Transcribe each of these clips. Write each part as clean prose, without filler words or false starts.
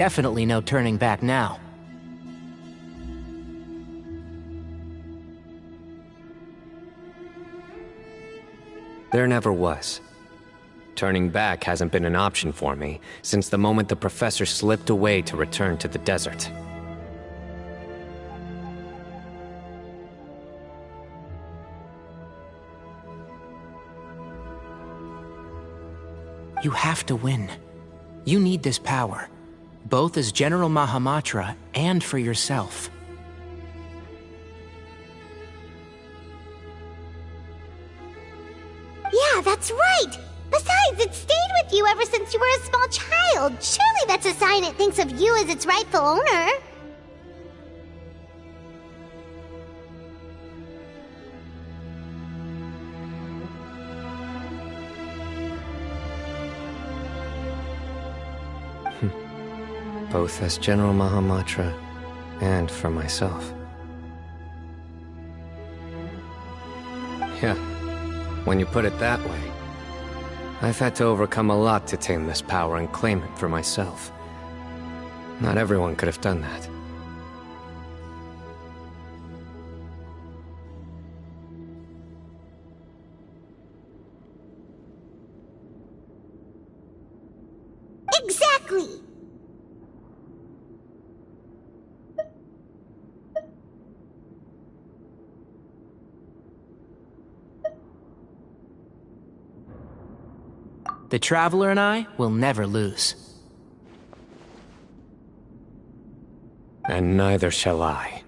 Definitely no turning back now. There never was. Turning back hasn't been an option for me since the moment the professor slipped away to return to the desert. You have to win. You need this power, both as General Mahamatra and for yourself. Yeah, that's right! Besides, it stayed with you ever since you were a small child. Surely that's a sign it thinks of you as its rightful owner. Both as General Mahamatra and for myself. Yeah, when you put it that way. I've had to overcome a lot to tame this power and claim it for myself. Not everyone could have done that. Exactly! The Traveler and I will never lose. And neither shall I.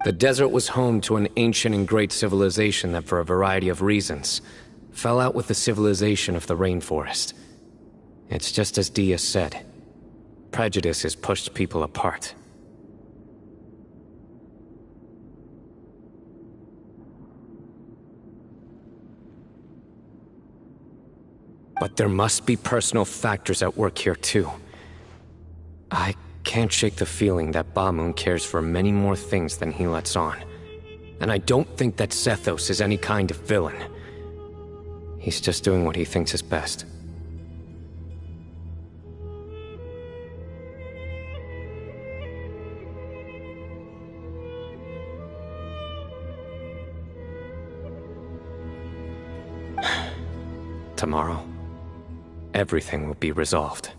The desert was home to an ancient and great civilization that, for a variety of reasons, fell out with the civilization of the rainforest. It's just as Dia said. Prejudice has pushed people apart. But there must be personal factors at work here too. I can't shake the feeling that Bamoon cares for many more things than he lets on. And I don't think that Sethos is any kind of villain. He's just doing what he thinks is best. Tomorrow, everything will be resolved.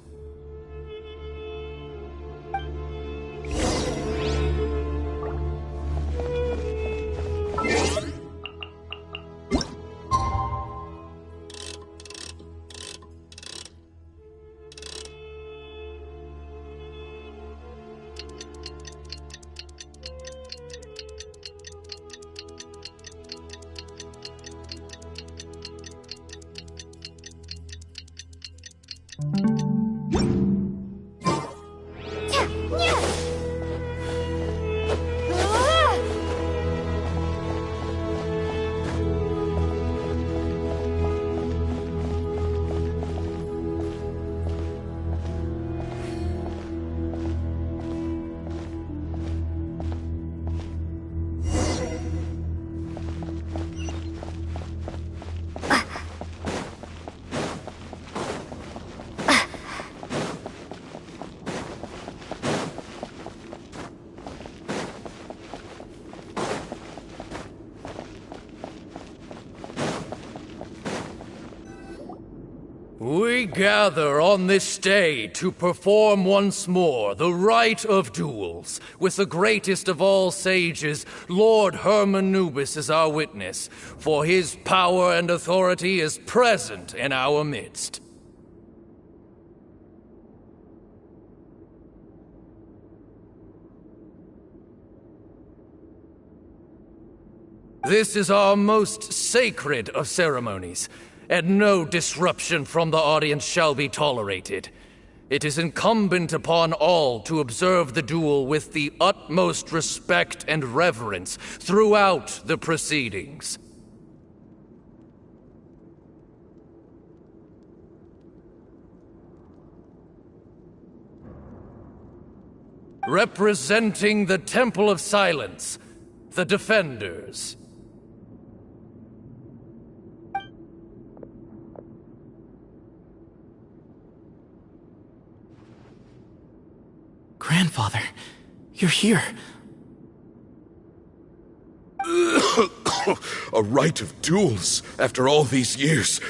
We gather on this day to perform once more the rite of duels, with the greatest of all sages, Lord Hermanubis, as our witness, for his power and authority is present in our midst. This is our most sacred of ceremonies, and no disruption from the audience shall be tolerated. It is incumbent upon all to observe the duel with the utmost respect and reverence throughout the proceedings. Representing the Temple of Silence, the Defenders. Grandfather, you're here. A rite of duels after all these years.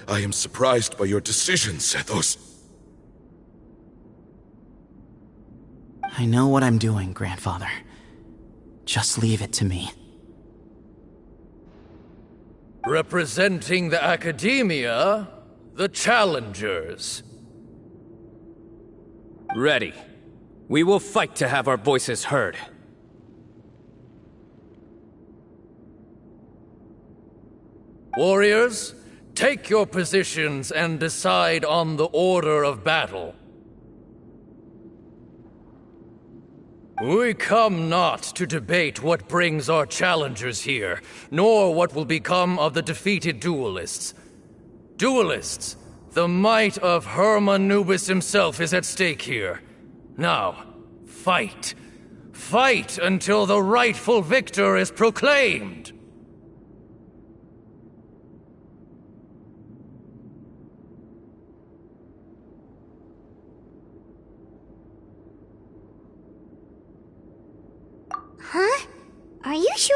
I am surprised by your decision, Sethos. I know what I'm doing, Grandfather. Just leave it to me. Representing the Academia, the Challengers. Ready. We will fight to have our voices heard. Warriors, take your positions and decide on the order of battle. We come not to debate what brings our challengers here, nor what will become of the defeated duelists. Duelists, the might of Hermanubis himself is at stake here. Now, fight. Fight until the rightful victor is proclaimed! Huh? Are you sure?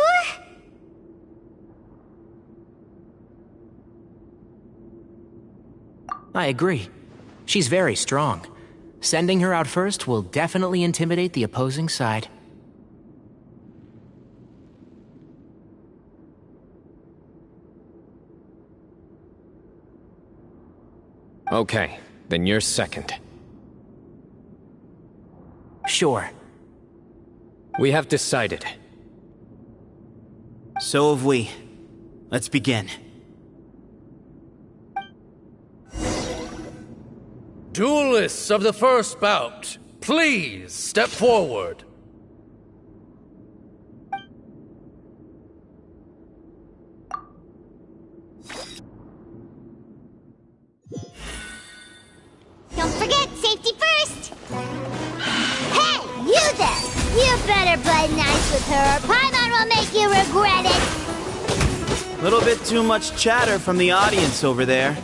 I agree. She's very strong. Sending her out first will definitely intimidate the opposing side. Okay, then you're second. Sure. We have decided. So have we. Let's begin. Duelists of the first bout, please step forward. Don't forget, safety first! Hey, you there! You better play nice with her, or Paimon will make you regret it! Little bit too much chatter from the audience over there.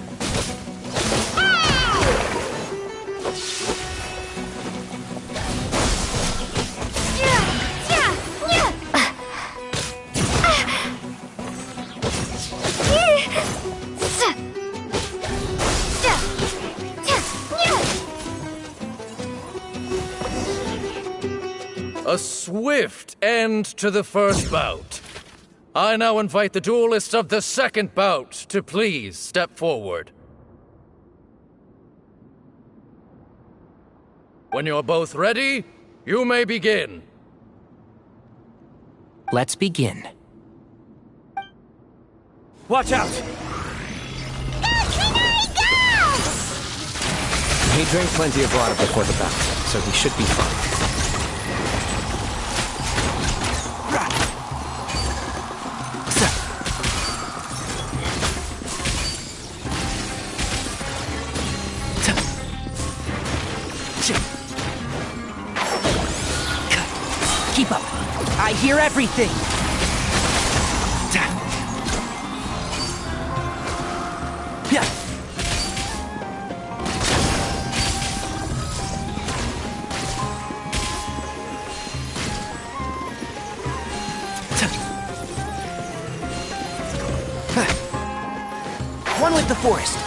A swift end to the first bout. I now invite the duelists of the second bout to please step forward. When you're both ready, you may begin. Let's begin. Watch out! Go, Trinari, go! He drank plenty of water before the bout, so he should be fine. Keep up. I hear everything. One with the forest.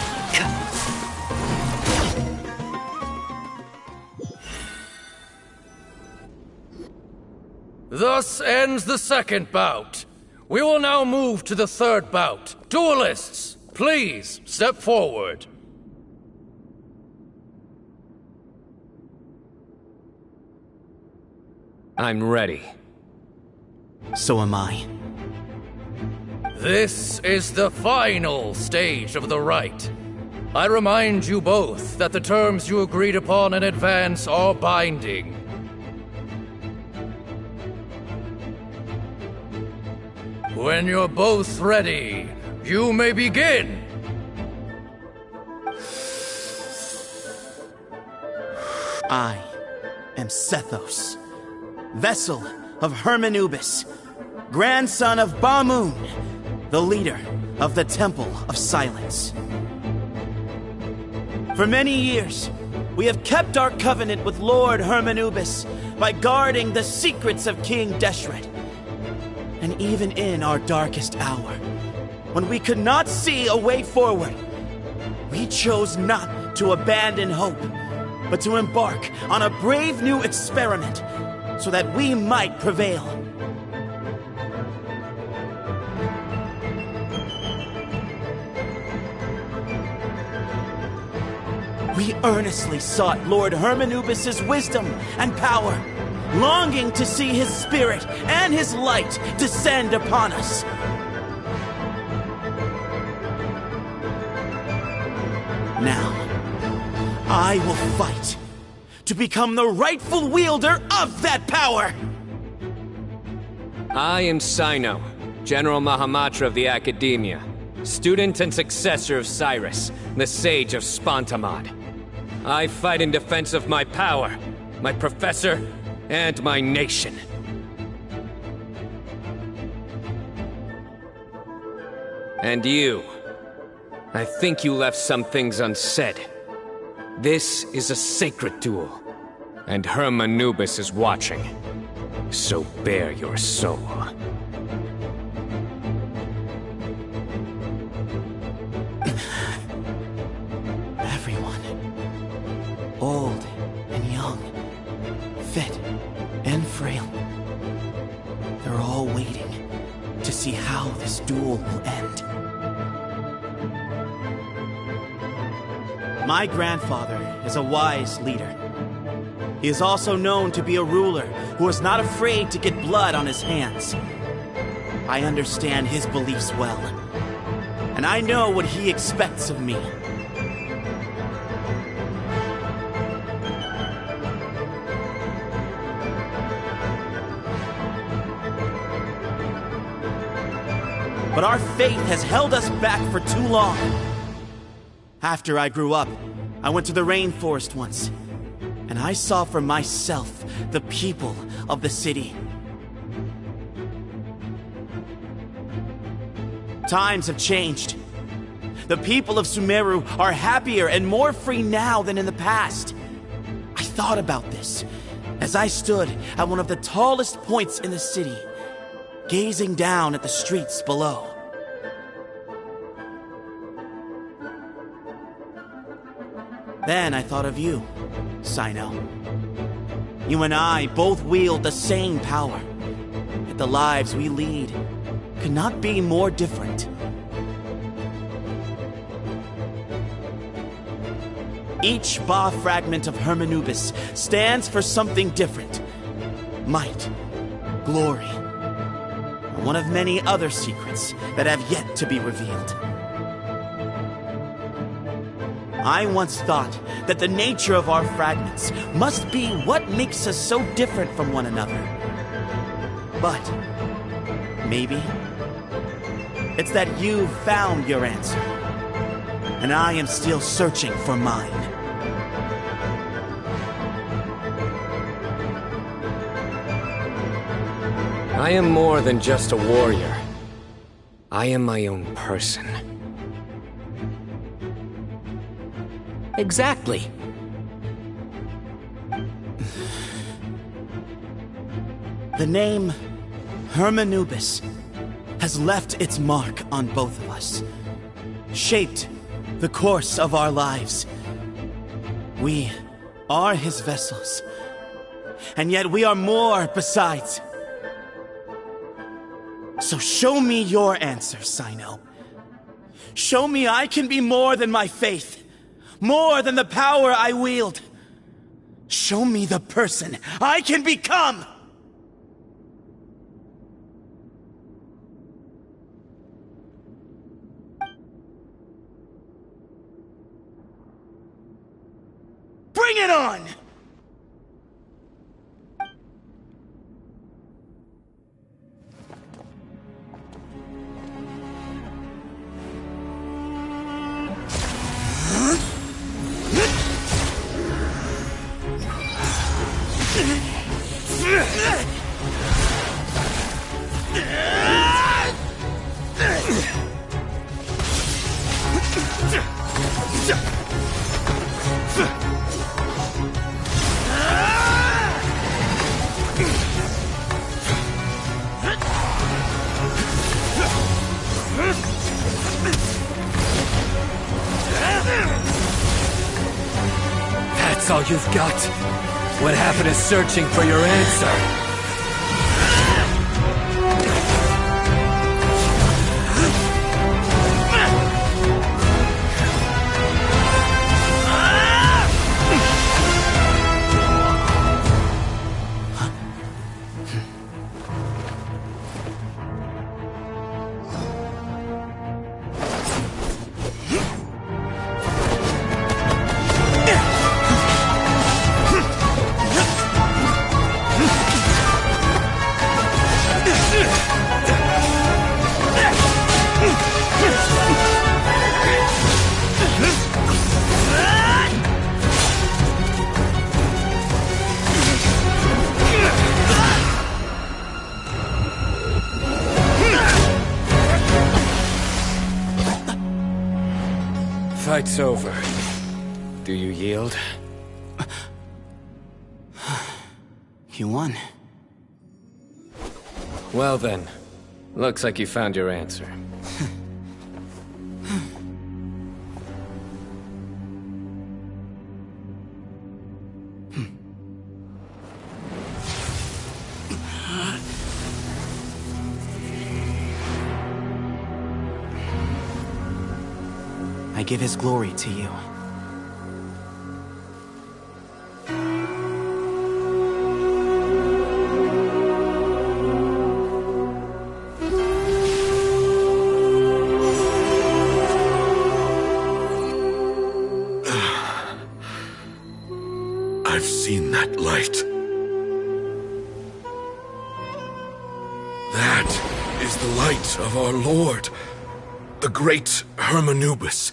Thus ends the second bout. We will now move to the third bout. Duelists, please step forward. I'm ready. So am I. This is the final stage of the rite. I remind you both that the terms you agreed upon in advance are binding. When you're both ready, you may begin. I am Sethos, vessel of Hermanubis, grandson of Bamoon, the leader of the Temple of Silence. For many years, We have kept our covenant with Lord Hermanubis by guarding the secrets of King Deshret. And even in our darkest hour, when we could not see a way forward, we chose not to abandon hope, but to embark on a brave new experiment so that we might prevail. We earnestly sought Lord Hermanubis' wisdom and power, longing to see his spirit and his light descend upon us. Now, I will fight to become the rightful wielder of that power! I am Sino, General Mahamatra of the Academia, student and successor of Cyrus, the Sage of Spontamod. I fight in defense of my power, my professor, and my nation. And you. I think you left some things unsaid. This is a sacred duel, and Hermanubis is watching. So bare your soul. Everyone, old and young, fit and frail, they're all waiting to see how this duel will end. My grandfather is a wise leader. He is also known to be a ruler who is not afraid to get blood on his hands. I understand his beliefs well, and I know what he expects of me. But our faith has held us back for too long. After I grew up, I went to the rainforest once, and I saw for myself the people of the city. Times have changed. The people of Sumeru are happier and more free now than in the past. I thought about this as I stood at one of the tallest points in the city, gazing down at the streets below. Then I thought of you, Sino. You and I both wield the same power, yet the lives we lead could not be more different. Each Ba fragment of Hermanubis stands for something different. Might, glory, and one of many other secrets that have yet to be revealed. I once thought that the nature of our fragments must be what makes us so different from one another. But maybe it's that you've found your answer, and I am still searching for mine. I am more than just a warrior. I am my own person. Exactly. The name Hermanubis has left its mark on both of us, shaped the course of our lives. We are his vessels, and yet we are more besides. So show me your answer, Sino. Show me I can be more than my faith. More than the power I wield. Show me the person I can become! Bring it on! That's all you've got? What happened to searching for your answer? Fight's over. Do you yield? You won. Well then, looks like you found your answer. I give his glory to you. I've seen that light. That is the light of our Lord, the great Hermanubis,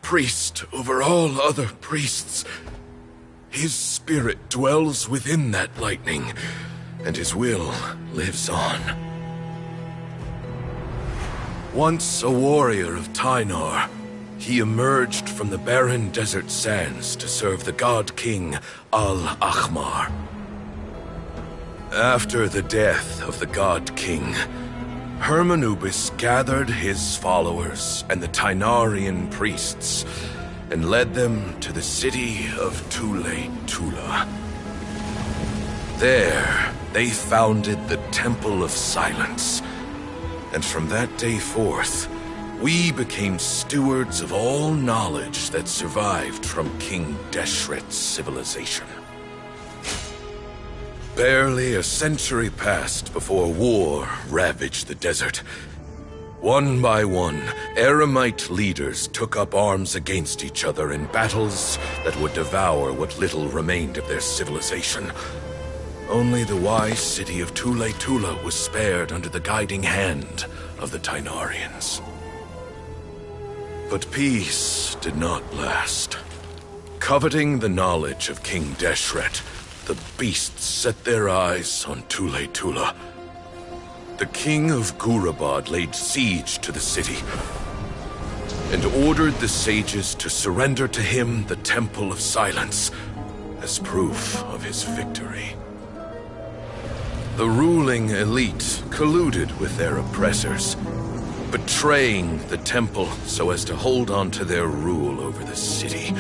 priest over all other priests. His spirit dwells within that lightning, and his will lives on. Once a warrior of Tynar, he emerged from the barren desert sands to serve the god king Al-Ahmar. After the death of the god king, Hermanubis gathered his followers and the Tynarian priests and led them to the city of Tula. There, they founded the Temple of Silence, and from that day forth, we became stewards of all knowledge that survived from King Deshret's civilization. Barely a century passed before war ravaged the desert. One by one, Eremite leaders took up arms against each other in battles that would devour what little remained of their civilization. Only the wise city of Tula was spared under the guiding hand of the Tynarians. But peace did not last. Coveting the knowledge of King Deshret, the beasts set their eyes on Tula. The king of Gurabad laid siege to the city and ordered the sages to surrender to him the Temple of Silence as proof of his victory. The ruling elite colluded with their oppressors, betraying the temple so as to hold on to their rule over the city.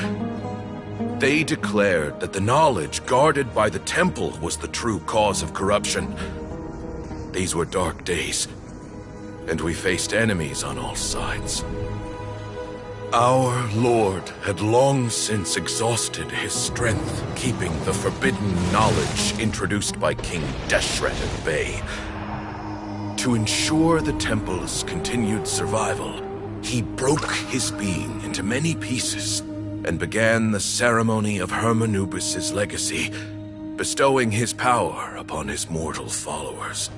They declared that the knowledge guarded by the temple was the true cause of corruption. These were dark days, and we faced enemies on all sides. Our Lord had long since exhausted his strength, keeping the forbidden knowledge introduced by King Deshret at bay. To ensure the temple's continued survival, he broke his being into many pieces and began the ceremony of Hermanubis' legacy, bestowing his power upon his mortal followers.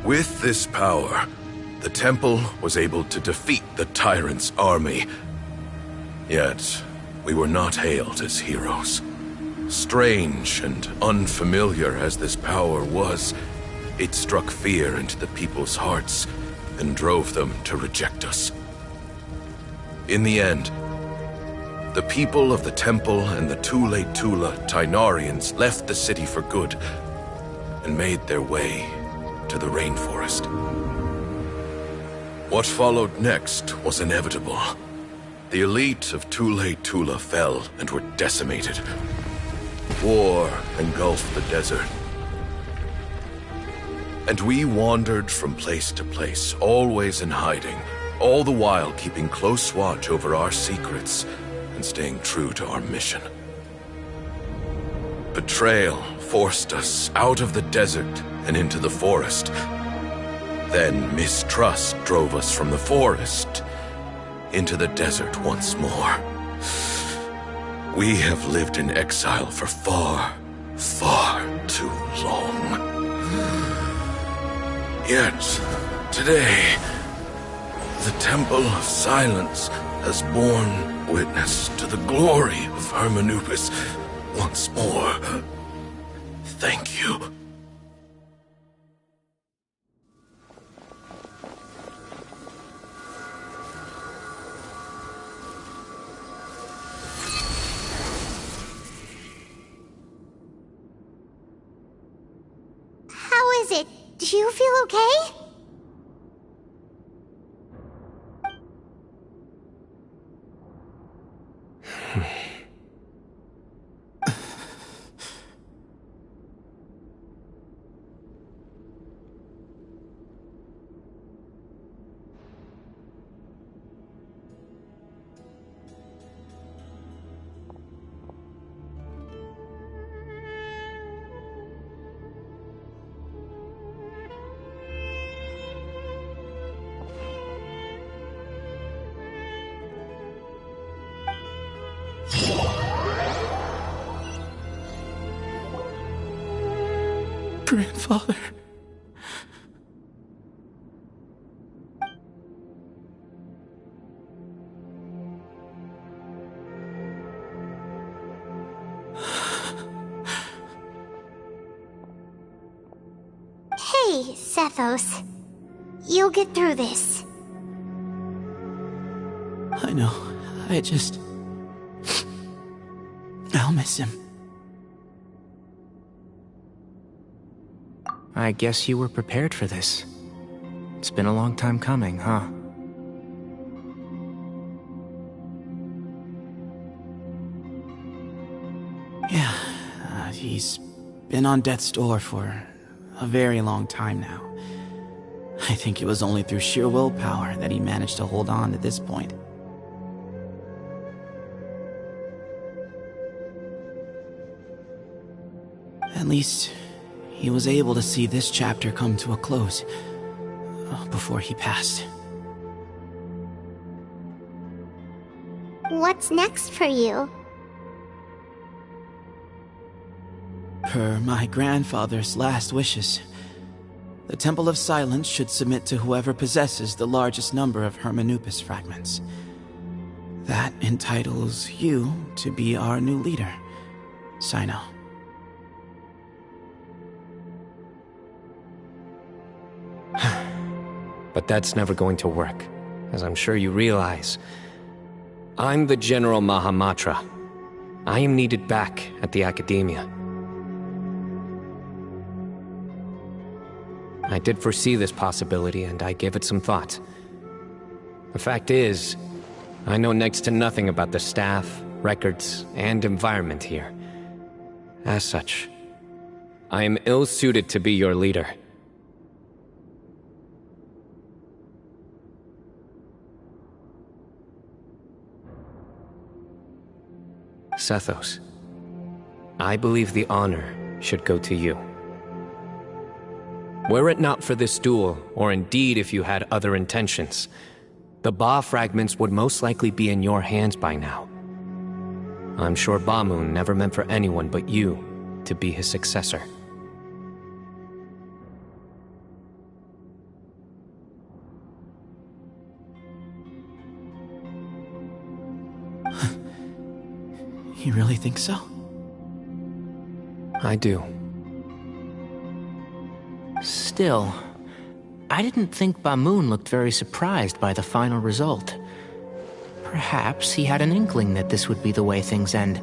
With this power, the temple was able to defeat the tyrant's army. Yet, we were not hailed as heroes. Strange and unfamiliar as this power was, it struck fear into the people's hearts and drove them to reject us. In the end, the people of the temple and the Tula Tynarians left the city for good and made their way to the rainforest. What followed next was inevitable. The elite of Tule fell and were decimated. War engulfed the desert. And we wandered from place to place, always in hiding, all the while keeping close watch over our secrets and staying true to our mission. Betrayal forced us out of the desert and into the forest. Then mistrust drove us from the forest into the desert once more. We have lived in exile for far, far too long. Yet, today, the Temple of Silence has borne witness to the glory of Hermanubis once more. Thank you. How is it? Do you feel okay? Grandfather. Hey, Sethos. You'll get through this. I know. I'll miss him. I guess you were prepared for this. It's been a long time coming, huh? Yeah, he's been on death's door for a very long time now. I think it was only through sheer willpower that he managed to hold on to this point. At least, he was able to see this chapter come to a close before he passed. What's next for you? Per my grandfather's last wishes, the Temple of Silence should submit to whoever possesses the largest number of Hermanubis fragments. That entitles you to be our new leader, Sino. But that's never going to work, as I'm sure you realize. I'm the General Mahamatra. I am needed back at the Academia. I did foresee this possibility, and I gave it some thought. The fact is, I know next to nothing about the staff, records, and environment here. As such, I am ill-suited to be your leader. Sethos, I believe the honor should go to you. Were it not for this duel, or indeed if you had other intentions, the Ba fragments would most likely be in your hands by now. I'm sure Bamun never meant for anyone but you to be his successor. You really think so? I do. Still, I didn't think Bamun looked very surprised by the final result. Perhaps he had an inkling that this would be the way things end.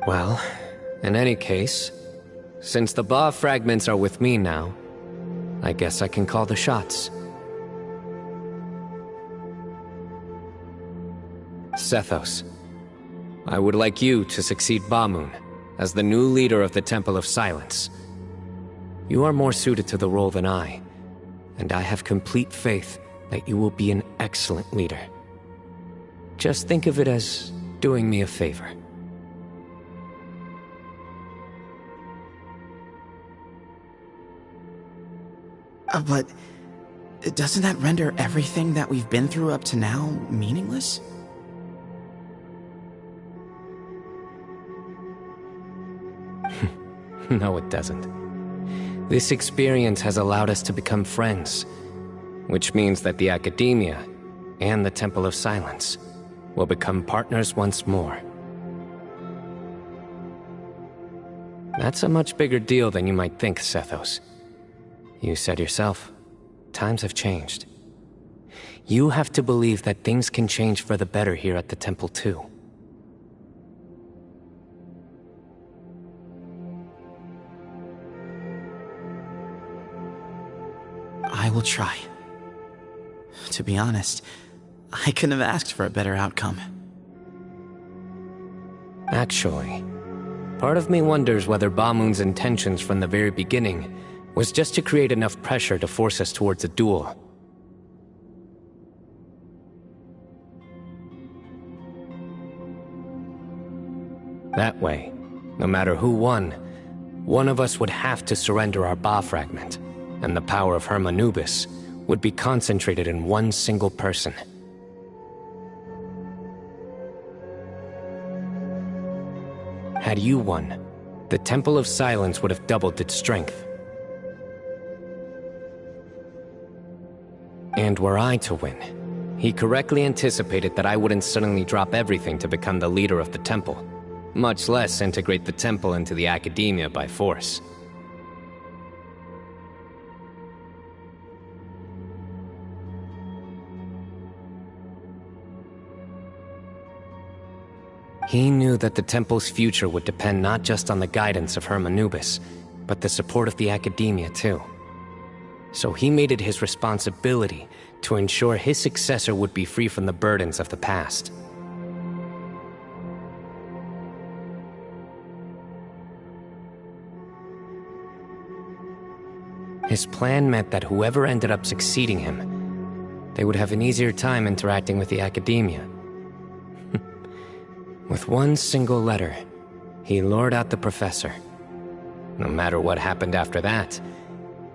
Well, in any case, since the Ba fragments are with me now, I guess I can call the shots. Sethos, I would like you to succeed Bamoon as the new leader of the Temple of Silence. You are more suited to the role than I, and I have complete faith that you will be an excellent leader. Just think of it as doing me a favor. But doesn't that render everything that we've been through up to now meaningless? No, it doesn't. This experience has allowed us to become friends, which means that the Academia and the Temple of Silence will become partners once more. That's a much bigger deal than you might think, Sethos. You said yourself, times have changed. You have to believe that things can change for the better here at the Temple too. I will try. To be honest, I couldn't have asked for a better outcome. Actually, part of me wonders whether Bamoon's intentions from the very beginning was just to create enough pressure to force us towards a duel. That way, no matter who won, one of us would have to surrender our Ba fragment, and the power of Hermanubis would be concentrated in one single person. Had you won, the Temple of Silence would have doubled its strength. And were I to win, he correctly anticipated that I wouldn't suddenly drop everything to become the leader of the Temple, much less integrate the Temple into the Academia by force. He knew that the Temple's future would depend not just on the guidance of Hermanubis, but the support of the Academia too. So he made it his responsibility to ensure his successor would be free from the burdens of the past. His plan meant that whoever ended up succeeding him, they would have an easier time interacting with the Academia. With one single letter, he lured out the professor. No matter what happened after that,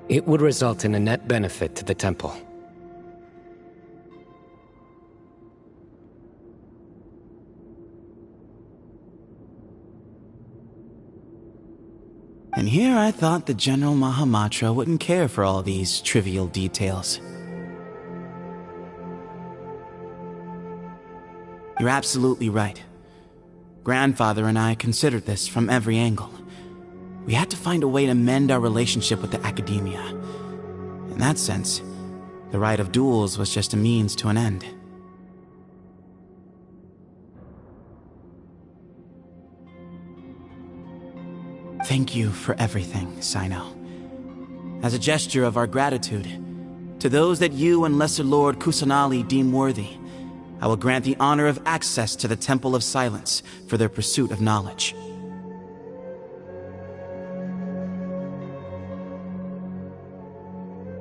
it would result in a net benefit to the Temple. And here I thought the General Mahamatra wouldn't care for all these trivial details. You're absolutely right. Grandfather and I considered this from every angle. We had to find a way to mend our relationship with the Academia. In that sense, the right of duels was just a means to an end. Thank you for everything, Sino. As a gesture of our gratitude, to those that you and Lesser Lord Kusanali deem worthy, I will grant the honor of access to the Temple of Silence for their pursuit of knowledge.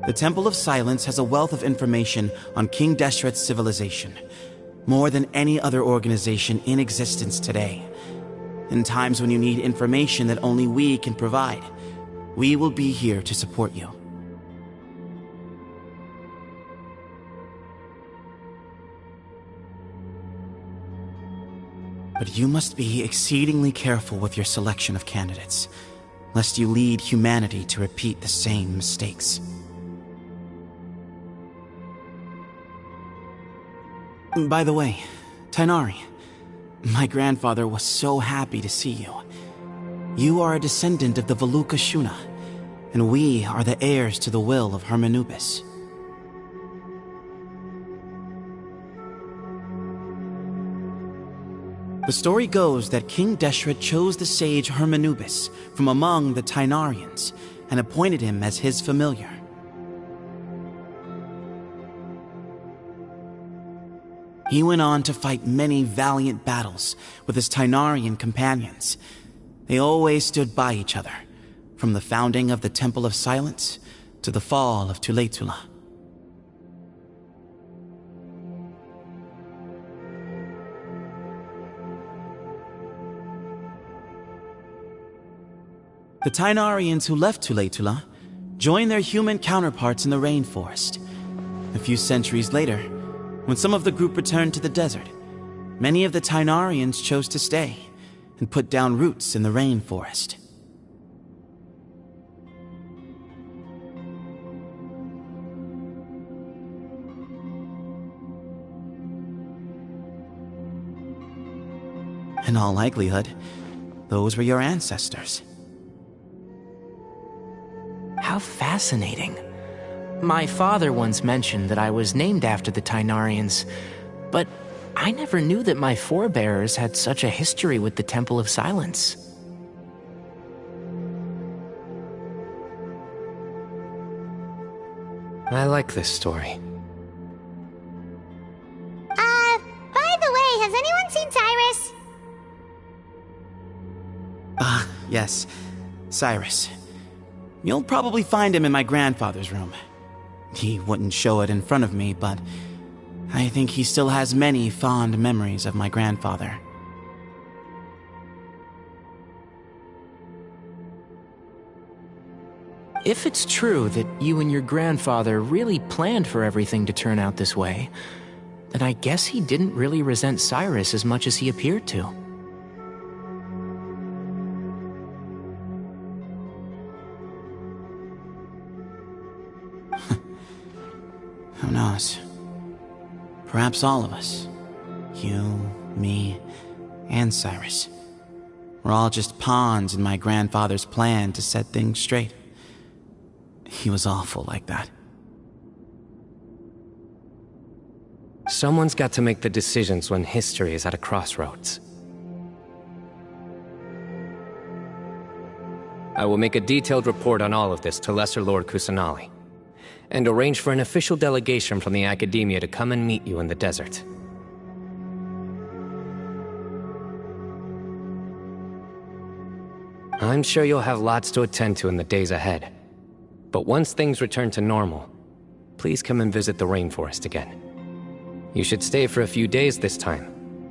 The Temple of Silence has a wealth of information on King Deshret's civilization, more than any other organization in existence today. In times when you need information that only we can provide, we will be here to support you. But you must be exceedingly careful with your selection of candidates, lest you lead humanity to repeat the same mistakes. By the way, Tainari, my grandfather was so happy to see you. You are a descendant of the Veluca Shuna, and we are the heirs to the will of Hermanubis. The story goes that King Deshret chose the sage Hermanubis from among the Tainarians and appointed him as his familiar. He went on to fight many valiant battles with his Tainarian companions. They always stood by each other, from the founding of the Temple of Silence to the fall of Tuletula. The Tainarians who left Tuletula joined their human counterparts in the rainforest. A few centuries later, when some of the group returned to the desert, many of the Tainarians chose to stay and put down roots in the rainforest. In all likelihood, those were your ancestors. How fascinating. My father once mentioned that I was named after the Tainarians, but I never knew that my forebears had such a history with the Temple of Silence. I like this story. By the way, has anyone seen Cyrus? Yes, Cyrus. You'll probably find him in my grandfather's room. He wouldn't show it in front of me, but I think he still has many fond memories of my grandfather. If it's true that you and your grandfather really planned for everything to turn out this way, then I guess he didn't really resent Cyrus as much as he appeared to. Who knows? Perhaps all of us, you, me, and Cyrus, we're all just pawns in my grandfather's plan to set things straight. He was awful like that. Someone's got to make the decisions when history is at a crossroads. I will make a detailed report on all of this to Lesser Lord Kusanali, and arrange for an official delegation from the Academia to come and meet you in the desert. I'm sure you'll have lots to attend to in the days ahead. But once things return to normal, please come and visit the rainforest again. You should stay for a few days this time,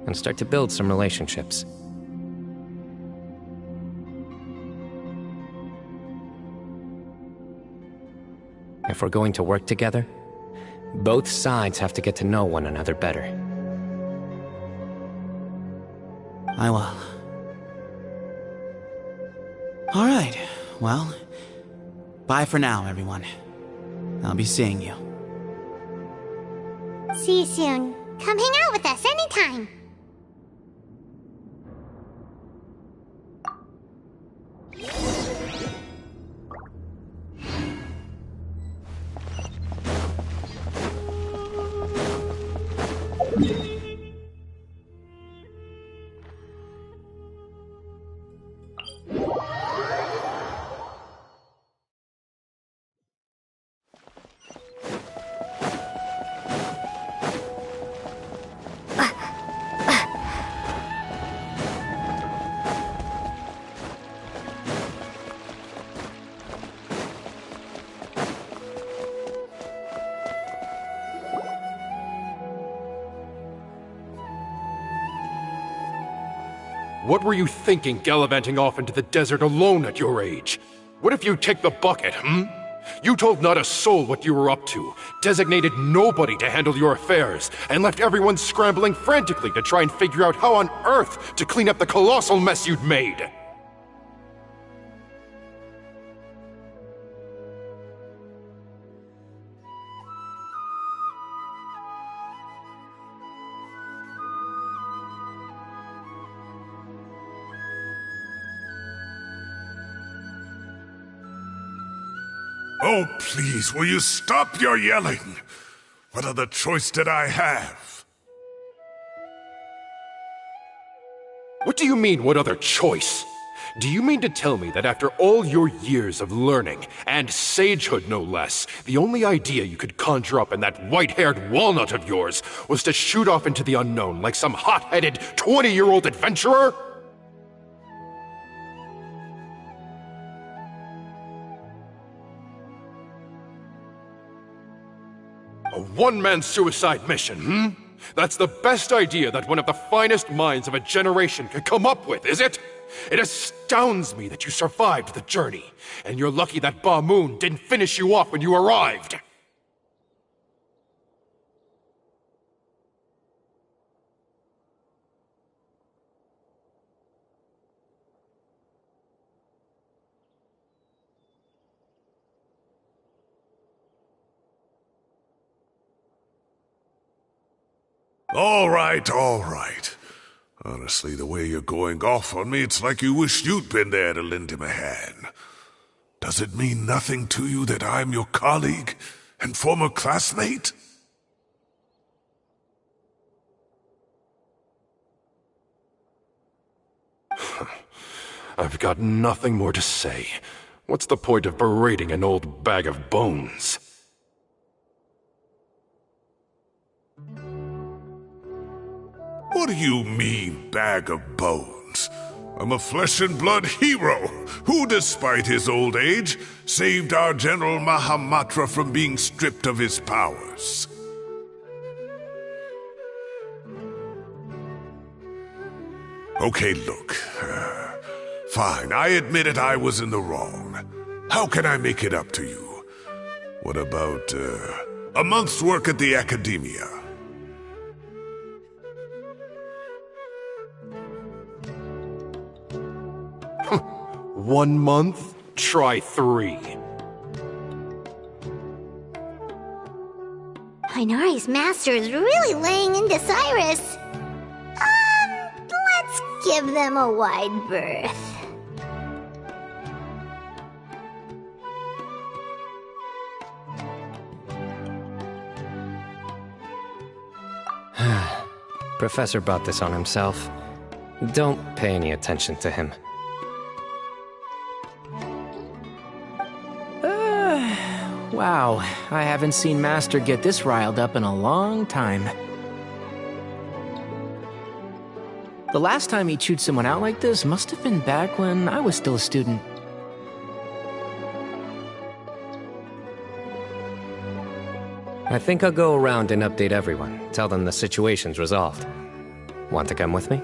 and start to build some relationships. If we're going to work together, both sides have to get to know one another better. I will. All right, well, bye for now, everyone. I'll be seeing you. See you soon. Come hang out with us anytime. What were you thinking, gallivanting off into the desert alone at your age? What if you take the bucket, You told not a soul what you were up to, designated nobody to handle your affairs, and left everyone scrambling frantically to try and figure out how on earth to clean up the colossal mess you'd made. Oh, please, will you stop your yelling? What other choice did I have? What do you mean, what other choice? Do you mean to tell me that after all your years of learning, and sagehood no less, the only idea you could conjure up in that white-haired walnut of yours was to shoot off into the unknown like some hot-headed 20-year-old adventurer? A one-man suicide mission, hmm? That's the best idea that one of the finest minds of a generation could come up with, is it? It astounds me that you survived the journey, and you're lucky that Ba Moon didn't finish you off when you arrived. All right, all right. Honestly, the way you're going off on me, it's like you wished you'd been there to lend him a hand. Does it mean nothing to you that I'm your colleague and former classmate? I've got nothing more to say. What's the point of berating an old bag of bones? What do you mean, bag of bones? I'm a flesh-and-blood hero who, despite his old age, saved our General Mahamatra from being stripped of his powers. Okay, look. Fine, I admit it, I was in the wrong. How can I make it up to you? What about, a month's work at the Academia? 1 month? Try 3. Inari's master is really laying into Cyrus. Let's give them a wide berth. Professor brought this on himself. Don't pay any attention to him. Wow, I haven't seen Master get this riled up in a long time. The last time he chewed someone out like this must have been back when I was still a student. I think I'll go around and update everyone. Tell them the situation's resolved. Want to come with me?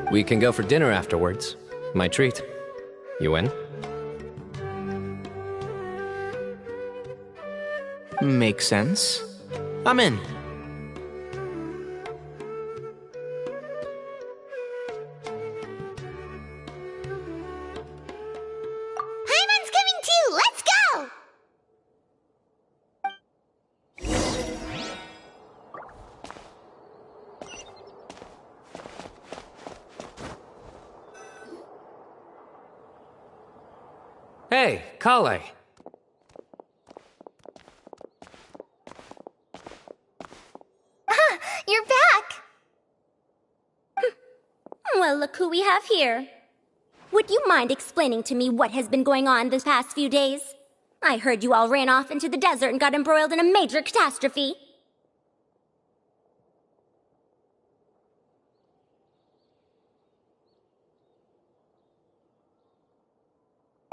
We can go for dinner afterwards. My treat. You in? Makes sense. I'm in. Hyman's coming too! Let's go! Hey, Kale. You're back! Well, look who we have here. Would you mind explaining to me what has been going on this past few days? I heard you all ran off into the desert and got embroiled in a major catastrophe.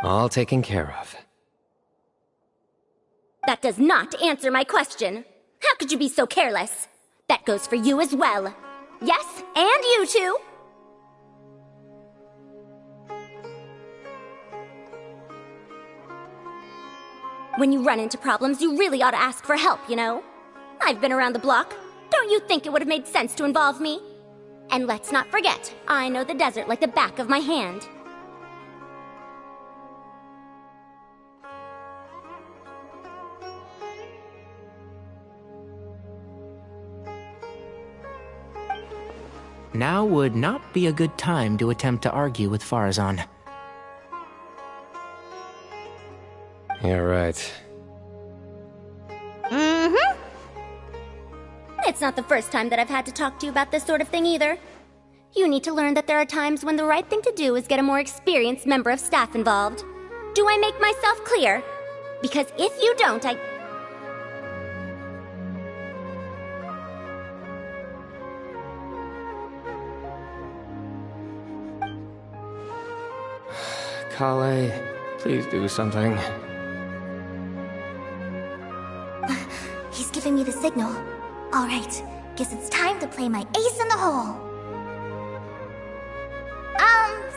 All taken care of. That does not answer my question. How could you be so careless? That goes for you as well. Yes, and you too. When you run into problems, you really ought to ask for help, you know? I've been around the block. Don't you think it would have made sense to involve me? And let's not forget, I know the desert like the back of my hand. Now would not be a good time to attempt to argue with Farazan. You're right. It's it's not the first time that I've had to talk to you about this sort of thing either. You need to learn that there are times when the right thing to do is get a more experienced member of staff involved. Do I make myself clear? Because if you don't, Kale, please do something. He's giving me the signal. Alright, guess it's time to play my ace in the hole.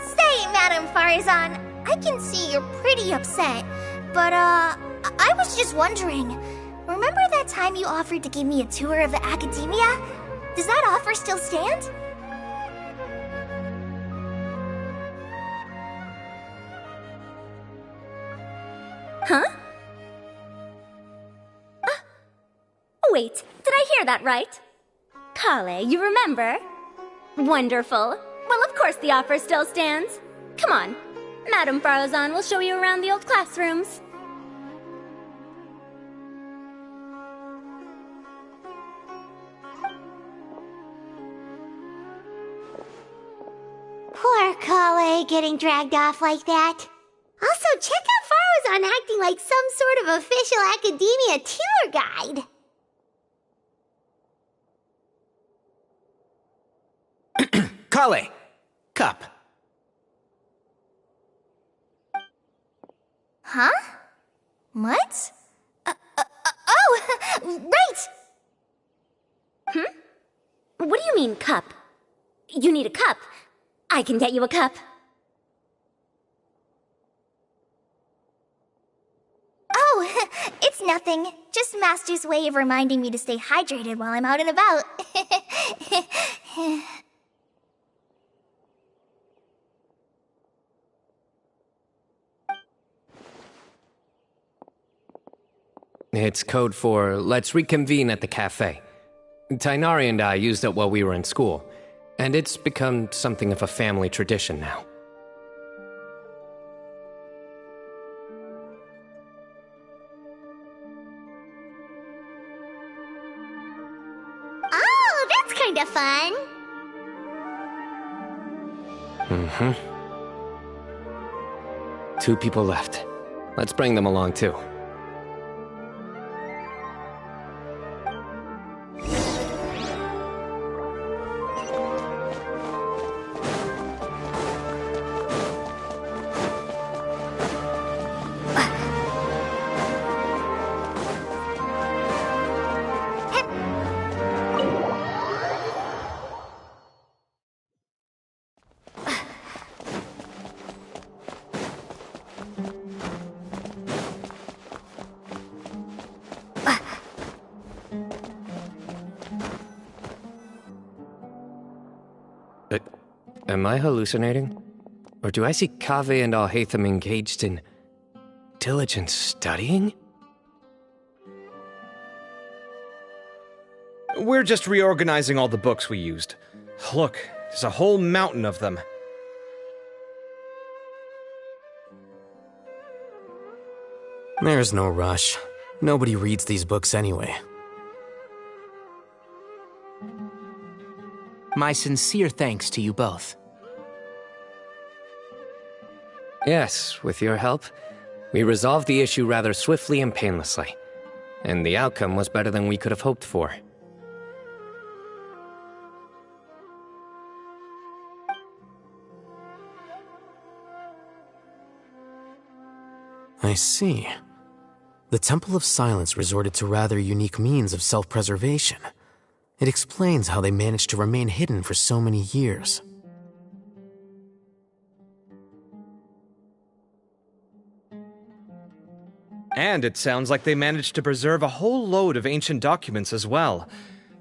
Say, Madame Farazan, I can see you're pretty upset, but, I was just wondering, remember that time you offered to give me a tour of the academia? Does that offer still stand? Huh? Wait, did I hear that right? Kale, you remember? Wonderful. Well, of course the offer still stands. Come on. Madame Farazan will show you around the old classrooms. Poor Kale getting dragged off like that. Also, check out Farazan acting like some sort of official academia tour guide. Kale! Cup. Huh? What? Oh, right! What do you mean, cup? You need a cup. I can get you a cup. Oh, it's nothing. Just Master's way of reminding me to stay hydrated while I'm out and about. It's code for let's reconvene at the cafe. Tainari and I used it while we were in school, and it's become something of a family tradition now. Oh, that's kind of fun. Two people left. Let's bring them along too. Am I hallucinating? Or do I see Kaveh and Alhaitham engaged in diligent studying? We're just reorganizing all the books we used. Look, there's a whole mountain of them. There's no rush. Nobody reads these books anyway. My sincere thanks to you both. Yes, with your help, we resolved the issue rather swiftly and painlessly. And the outcome was better than we could have hoped for. I see. The Temple of Silence resorted to rather unique means of self-preservation. It explains how they managed to remain hidden for so many years. And it sounds like they managed to preserve a whole load of ancient documents as well.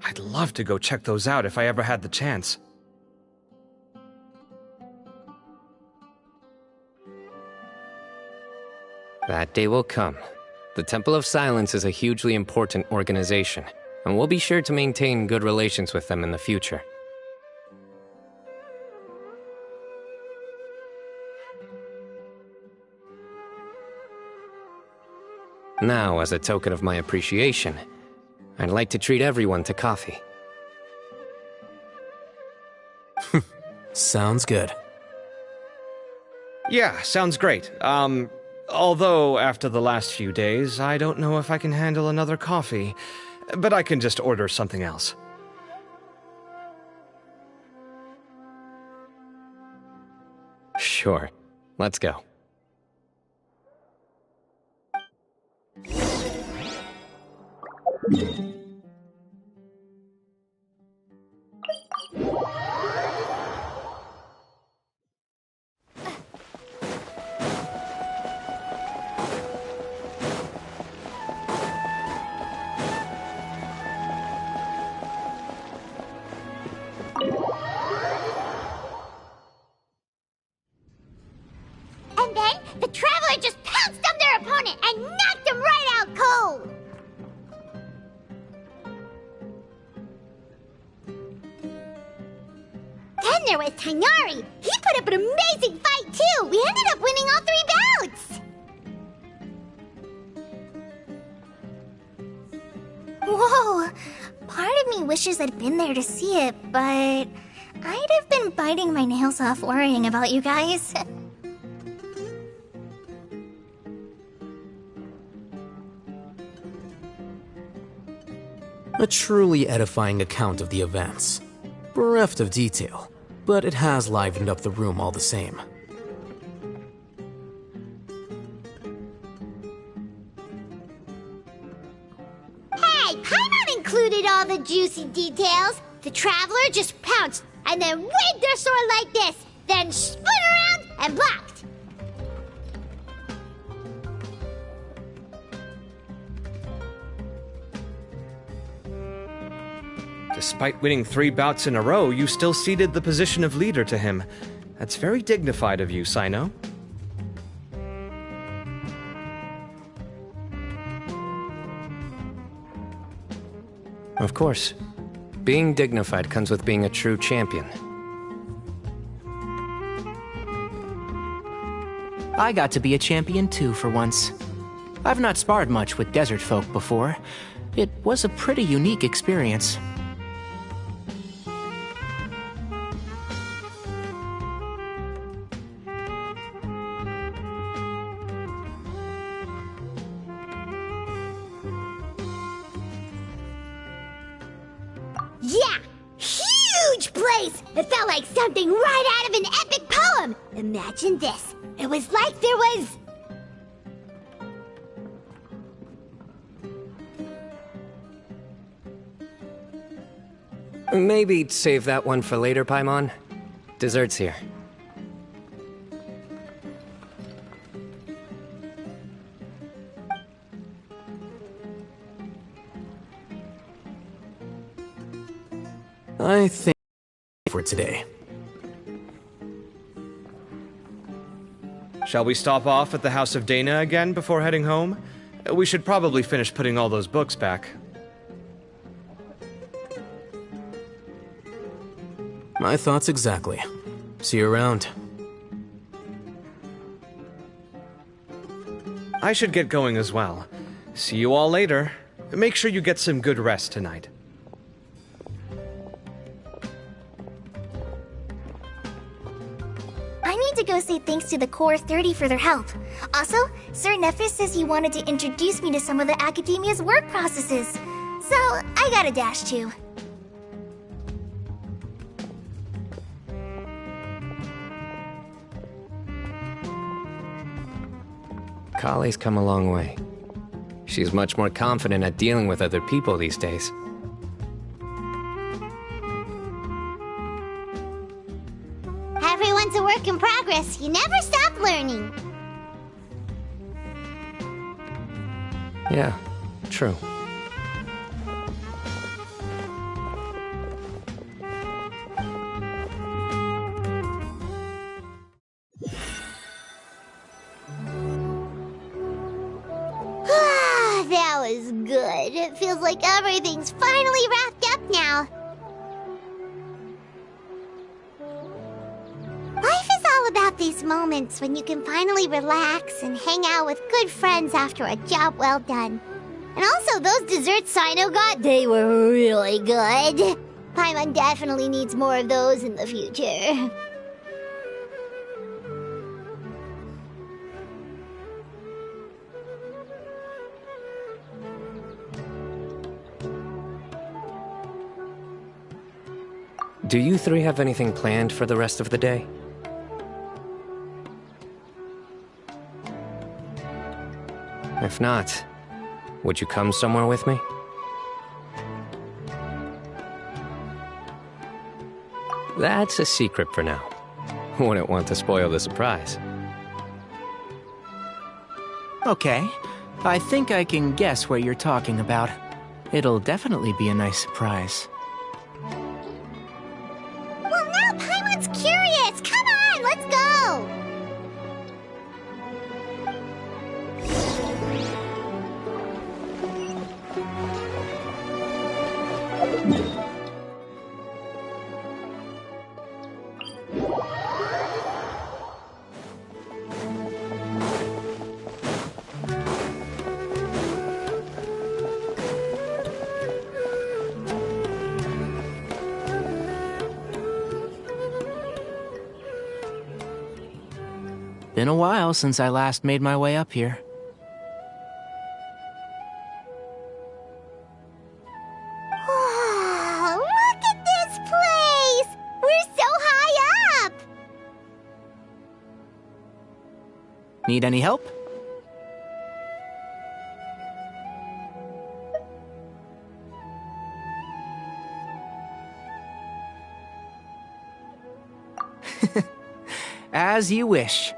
I'd love to go check those out if I ever had the chance. That day will come. The Temple of Silence is a hugely important organization, and we'll be sure to maintain good relations with them in the future. Now, as a token of my appreciation, I'd like to treat everyone to coffee. Sounds good. Yeah, sounds great. Although after the last few days, I don't know if I can handle another coffee. But I can just order something else. Sure. Let's go. And then, the Traveler just pounced on their opponent and knocked him right out cold! Then there was Tainari! He put up an amazing fight too! We ended up winning all 3 bouts! Whoa! Part of me wishes I'd been there to see it, but I'd have been biting my nails off worrying about you guys. A truly edifying account of the events. Bereft of detail, but it has livened up the room all the same. Hey, Paimon included all the juicy details. The Traveler just pounced and then waved their sword like this, then spun around and blocked. Despite winning 3 bouts in a row, you still ceded the position of leader to him. That's very dignified of you, Sino. Of course. Being dignified comes with being a true champion. I got to be a champion too for once. I've not sparred much with desert folk before. It was a pretty unique experience. Yeah! Huge place! It felt like something right out of an epic poem! Imagine this. It was like there was... Maybe save that one for later, Paimon. Dessert's here. I think for today. Shall we stop off at the House of Dana again before heading home? We should probably finish putting all those books back. My thoughts exactly. See you around. I should get going as well. See you all later. Make sure you get some good rest tonight. I need to go say thanks to the Core 30 for their help. Also, Sir Nephis says he wanted to introduce me to some of the Academia's work processes. So, I gotta dash too. Kale's come a long way. She's much more confident at dealing with other people these days. Everyone's a work in progress. You never stop learning. Yeah, true. That was good. It feels like everything's finally wrapped up now. Life is all about these moments when you can finally relax and hang out with good friends after a job well done. And also, those desserts Sino got, they were really good. Paimon definitely needs more of those in the future. Do you three have anything planned for the rest of the day? If not, would you come somewhere with me? That's a secret for now. Wouldn't want to spoil the surprise. Okay, I think I can guess what you're talking about. It'll definitely be a nice surprise. Well, now Paimon's curious! Come on, let's go! Been a while since I last made my way up here. Wow, look at this place! We're so high up! Need any help? As you wish.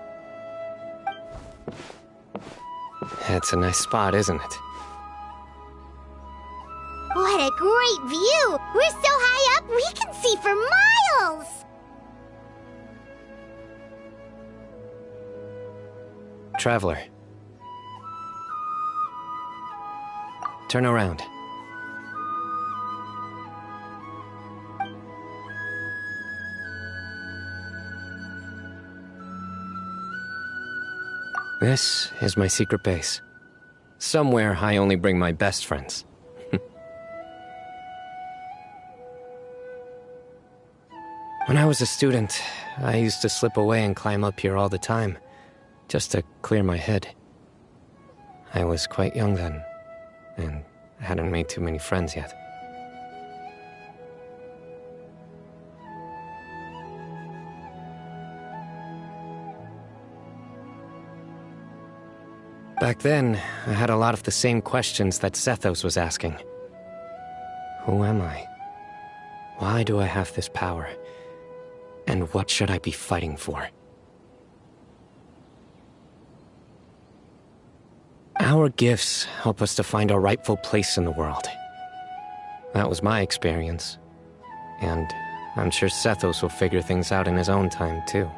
It's a nice spot, isn't it? What a great view! We're so high up, we can see for miles! Traveler. Turn around. This is my secret base. Somewhere I only bring my best friends. When I was a student, I used to slip away and climb up here all the time, just to clear my head. I was quite young then, and hadn't made too many friends yet. Back then, I had a lot of the same questions that Zethos was asking. Who am I? Why do I have this power? And what should I be fighting for? Our gifts help us to find our rightful place in the world. That was my experience. And I'm sure Zethos will figure things out in his own time, too.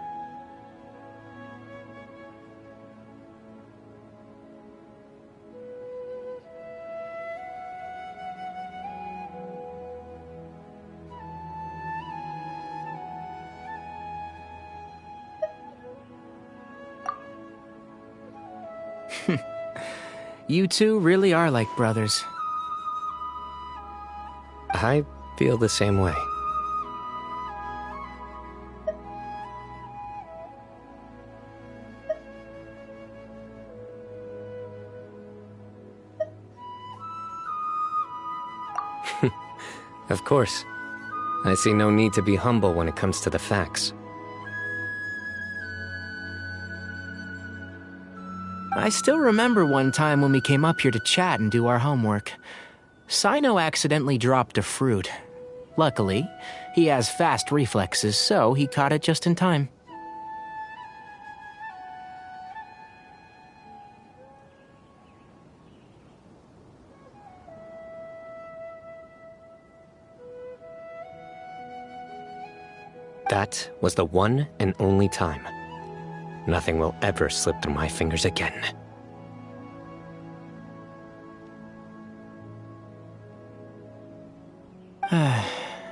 You two really are like brothers. I feel the same way. Of course. I see no need to be humble when it comes to the facts. I still remember one time when we came up here to chat and do our homework. Sino accidentally dropped a fruit. Luckily, he has fast reflexes, so he caught it just in time. That was the one and only time. Nothing will ever slip through my fingers again.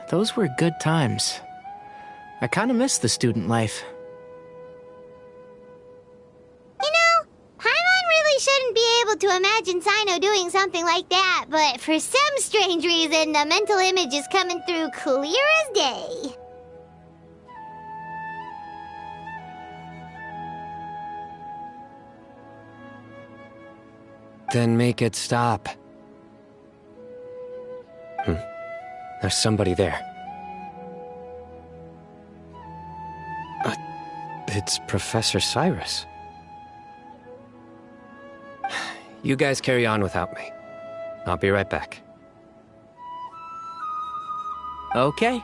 Those were good times. I kinda miss the student life. You know, Paimon really shouldn't be able to imagine Sino doing something like that, but for some strange reason, the mental image is coming through clear as day. Then make it stop. There's somebody there. It's Professor Cyrus. You guys carry on without me. I'll be right back. Okay.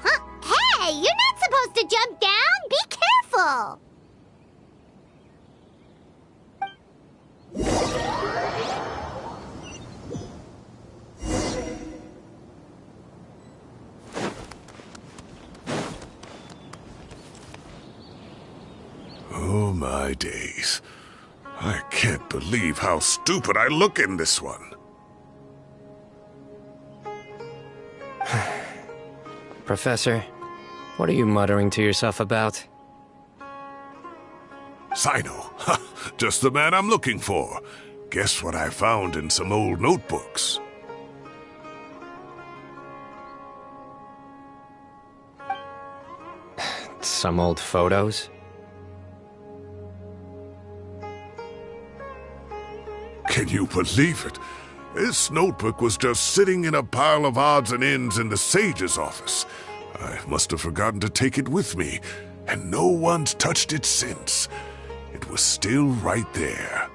Huh? Hey, you're not supposed to jump down! Be careful! Oh my days. I can't believe how stupid I look in this one. Professor, what are you muttering to yourself about? Sino, just the man I'm looking for. Guess what I found in some old notebooks? Some old photos? Can you believe it? This notebook was just sitting in a pile of odds and ends in the sage's office. I must have forgotten to take it with me, and no one's touched it since. It was still right there.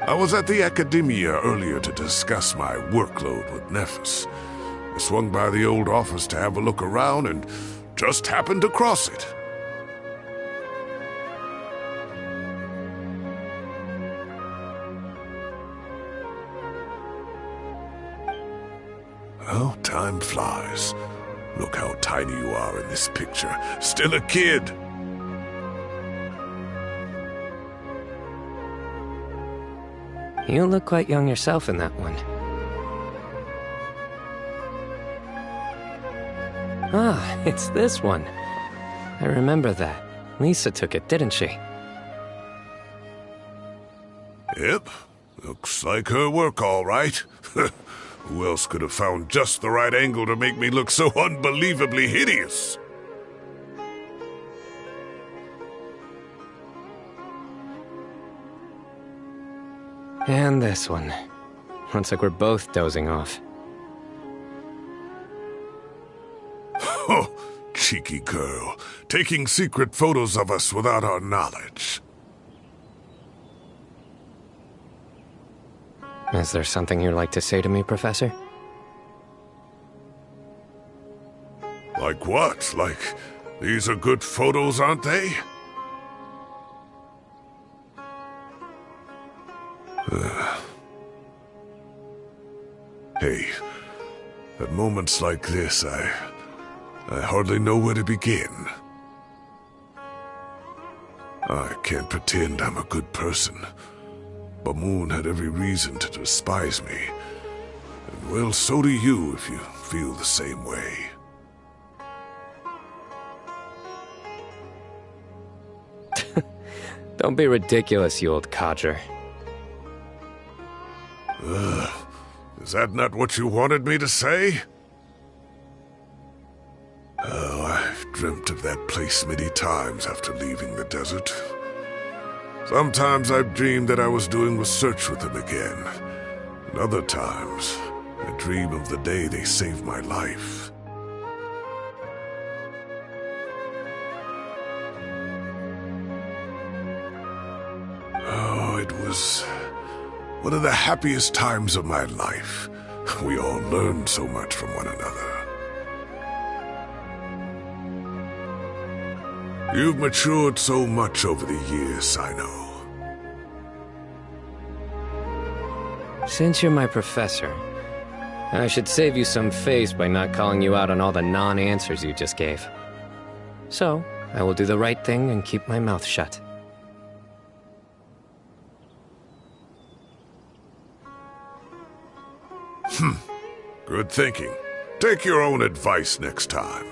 I was at the Academia earlier to discuss my workload with Nephis. I swung by the old office to have a look around and just happened to cross it. Well, time flies. Look how tiny you are in this picture. Still a kid. You look quite young yourself in that one. Ah, it's this one. I remember that. Lisa took it, didn't she? Yep. Looks like her work, all right. Who else could have found just the right angle to make me look so unbelievably hideous? And this one. Looks like we're both dozing off. Oh, cheeky girl. Taking secret photos of us without our knowledge. Is there something you'd like to say to me, Professor? Like what? Like, these are good photos, aren't they? Hey, at moments like this, I hardly know where to begin. I can't pretend I'm a good person. Bamoon had every reason to despise me. And well, so do you if you feel the same way. Don't be ridiculous, you old codger. Is that not what you wanted me to say? Oh, I've dreamt of that place many times after leaving the desert. Sometimes I've dreamed that I was doing research with them again. And other times, I dream of the day they saved my life. Oh, it was one of the happiest times of my life. We all learned so much from one another. You've matured so much over the years, I know. Since you're my professor, I should save you some face by not calling you out on all the non-answers you just gave. So, I will do the right thing and keep my mouth shut. Good thinking. Take your own advice next time.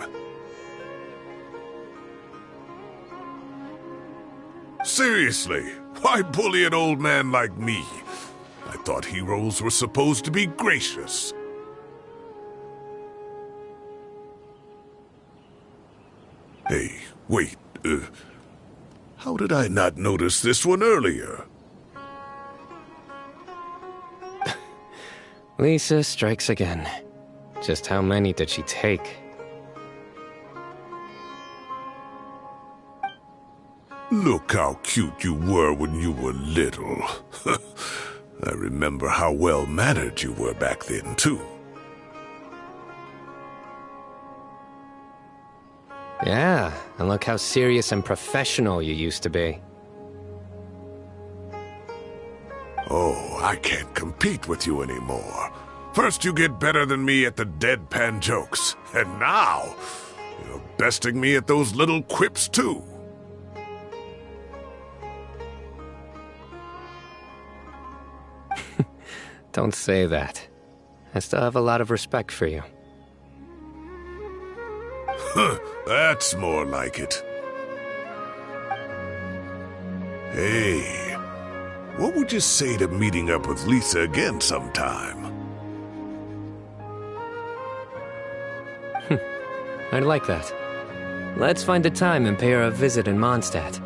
Seriously, why bully an old man like me? I thought heroes were supposed to be gracious. Hey, wait, how did I not notice this one earlier? Lisa strikes again. Just how many did she take? Look how cute you were when you were little. I remember how well-mannered you were back then, too. Yeah, and look how serious and professional you used to be. Oh, I can't compete with you anymore. First you get better than me at the deadpan jokes, and now you're besting me at those little quips, too. Don't say that. I still have a lot of respect for you. That's more like it. Hey, what would you say to meeting up with Lisa again sometime? I'd like that. Let's find a time and pay her a visit in Mondstadt.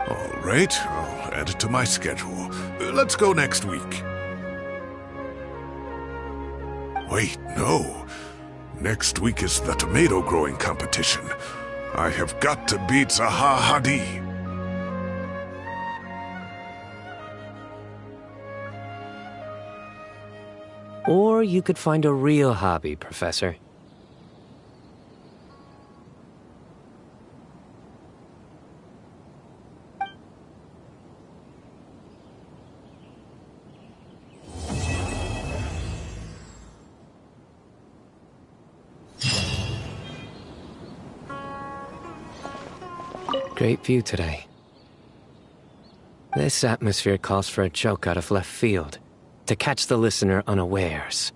All right, I'll add it to my schedule. Let's go next week. Wait, no. Next week is the tomato growing competition. I have got to beat Zaha Hadid. Or you could find a real hobby, Professor. Great view today. This atmosphere calls for a joke out of left field, to catch the listener unawares.